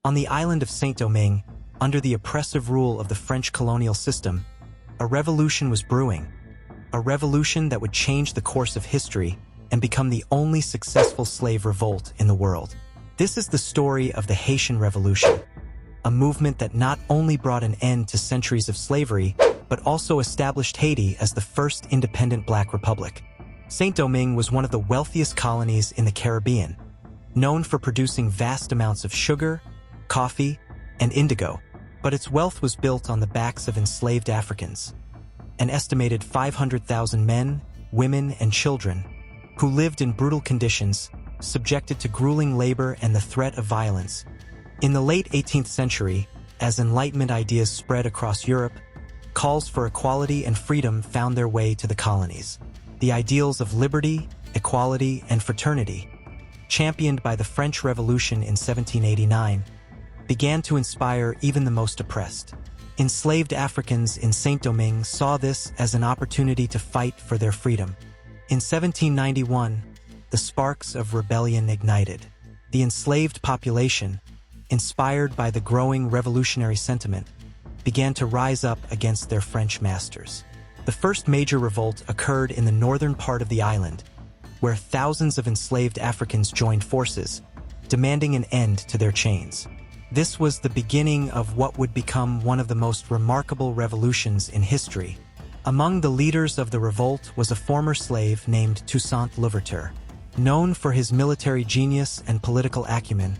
On the island of Saint-Domingue, under the oppressive rule of the French colonial system, a revolution was brewing. A revolution that would change the course of history and become the only successful slave revolt in the world. This is the story of the Haitian Revolution, a movement that not only brought an end to centuries of slavery, but also established Haiti as the first independent Black republic. Saint-Domingue was one of the wealthiest colonies in the Caribbean, known for producing vast amounts of sugar, coffee, and indigo, but its wealth was built on the backs of enslaved Africans, an estimated 500,000 men, women, and children, who lived in brutal conditions, subjected to grueling labor and the threat of violence. In the late 18th century, as Enlightenment ideas spread across Europe, calls for equality and freedom found their way to the colonies. The ideals of liberty, equality, and fraternity, championed by the French Revolution in 1789, began to inspire even the most oppressed. Enslaved Africans in Saint-Domingue saw this as an opportunity to fight for their freedom. In 1791, the sparks of rebellion ignited. The enslaved population, inspired by the growing revolutionary sentiment, began to rise up against their French masters. The first major revolt occurred in the northern part of the island, where thousands of enslaved Africans joined forces, demanding an end to their chains. This was the beginning of what would become one of the most remarkable revolutions in history. Among the leaders of the revolt was a former slave named Toussaint Louverture. Known for his military genius and political acumen,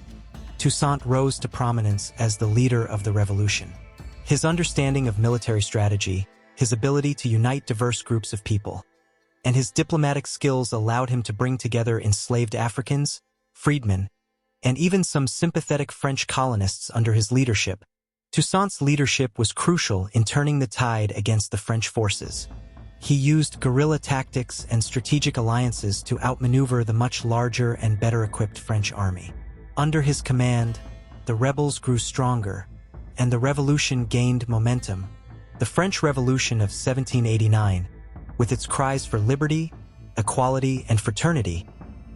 Toussaint rose to prominence as the leader of the revolution. His understanding of military strategy, his ability to unite diverse groups of people, and his diplomatic skills allowed him to bring together enslaved Africans, freedmen, and even some sympathetic French colonists under his leadership. Toussaint's leadership was crucial in turning the tide against the French forces. He used guerrilla tactics and strategic alliances to outmaneuver the much larger and better-equipped French army. Under his command, the rebels grew stronger, and the revolution gained momentum. The French Revolution of 1789, with its cries for liberty, equality, and fraternity,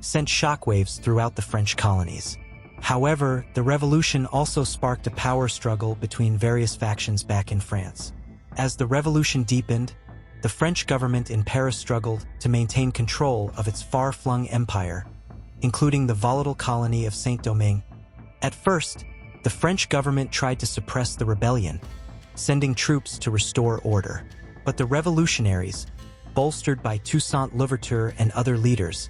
sent shockwaves throughout the French colonies. However, the revolution also sparked a power struggle between various factions back in France. As the revolution deepened, the French government in Paris struggled to maintain control of its far-flung empire, including the volatile colony of Saint-Domingue. At first, the French government tried to suppress the rebellion, sending troops to restore order. But the revolutionaries, bolstered by Toussaint Louverture and other leaders,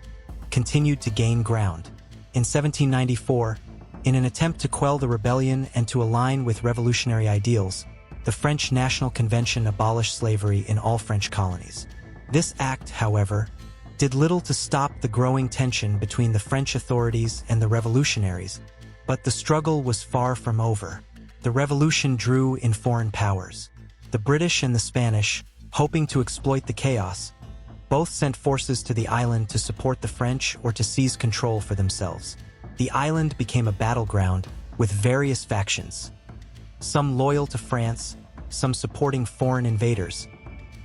continued to gain ground. In 1794, in an attempt to quell the rebellion and to align with revolutionary ideals, the French National Convention abolished slavery in all French colonies. This act, however, did little to stop the growing tension between the French authorities and the revolutionaries, but the struggle was far from over. The revolution drew in foreign powers. The British and the Spanish, hoping to exploit the chaos, both sent forces to the island to support the French or to seize control for themselves. The island became a battleground with various factions, some loyal to France, some supporting foreign invaders.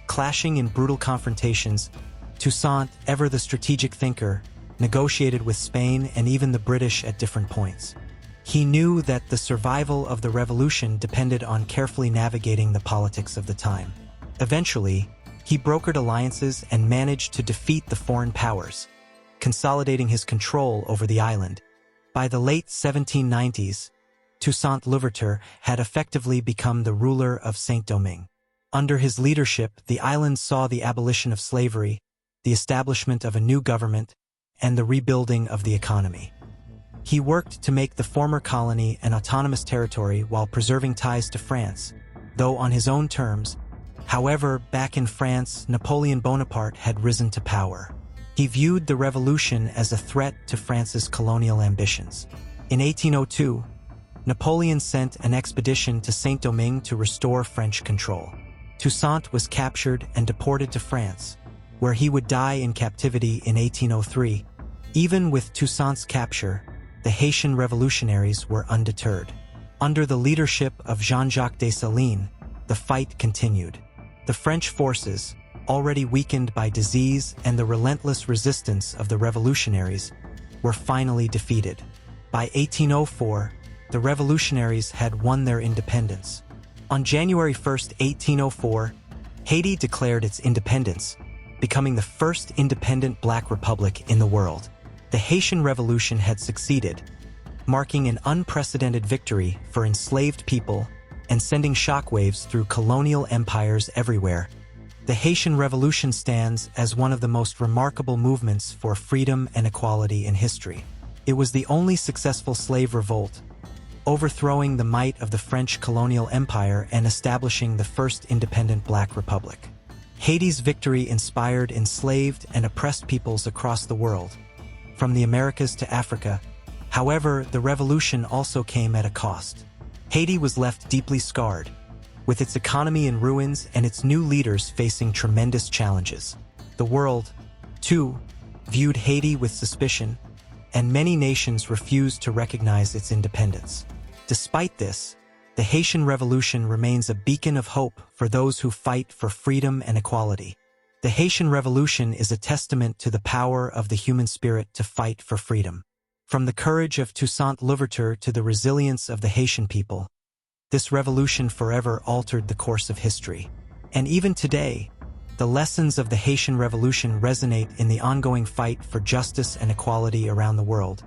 Clashing in brutal confrontations, Toussaint, ever the strategic thinker, negotiated with Spain and even the British at different points. He knew that the survival of the revolution depended on carefully navigating the politics of the time. Eventually, he brokered alliances and managed to defeat the foreign powers, consolidating his control over the island. By the late 1790s, Toussaint Louverture had effectively become the ruler of Saint-Domingue. Under his leadership, the island saw the abolition of slavery, the establishment of a new government, and the rebuilding of the economy. He worked to make the former colony an autonomous territory while preserving ties to France, though on his own terms. However, back in France, Napoleon Bonaparte had risen to power. He viewed the revolution as a threat to France's colonial ambitions. In 1802, Napoleon sent an expedition to Saint-Domingue to restore French control. Toussaint was captured and deported to France, where he would die in captivity in 1803. Even with Toussaint's capture, the Haitian revolutionaries were undeterred. Under the leadership of Jean-Jacques Dessalines, the fight continued. The French forces, already weakened by disease and the relentless resistance of the revolutionaries, were finally defeated. By 1804, the revolutionaries had won their independence. On January 1, 1804, Haiti declared its independence, becoming the first independent black republic in the world. The Haitian Revolution had succeeded, marking an unprecedented victory for enslaved people and sending shockwaves through colonial empires everywhere. The Haitian Revolution stands as one of the most remarkable movements for freedom and equality in history. It was the only successful slave revolt, overthrowing the might of the French colonial empire and establishing the first independent black republic. Haiti's victory inspired enslaved and oppressed peoples across the world, from the Americas to Africa. However, the revolution also came at a cost. Haiti was left deeply scarred, with its economy in ruins and its new leaders facing tremendous challenges. The world, too, viewed Haiti with suspicion, and many nations refused to recognize its independence. Despite this, the Haitian Revolution remains a beacon of hope for those who fight for freedom and equality. The Haitian Revolution is a testament to the power of the human spirit to fight for freedom. From the courage of Toussaint Louverture to the resilience of the Haitian people, this revolution forever altered the course of history. And even today, the lessons of the Haitian Revolution resonate in the ongoing fight for justice and equality around the world.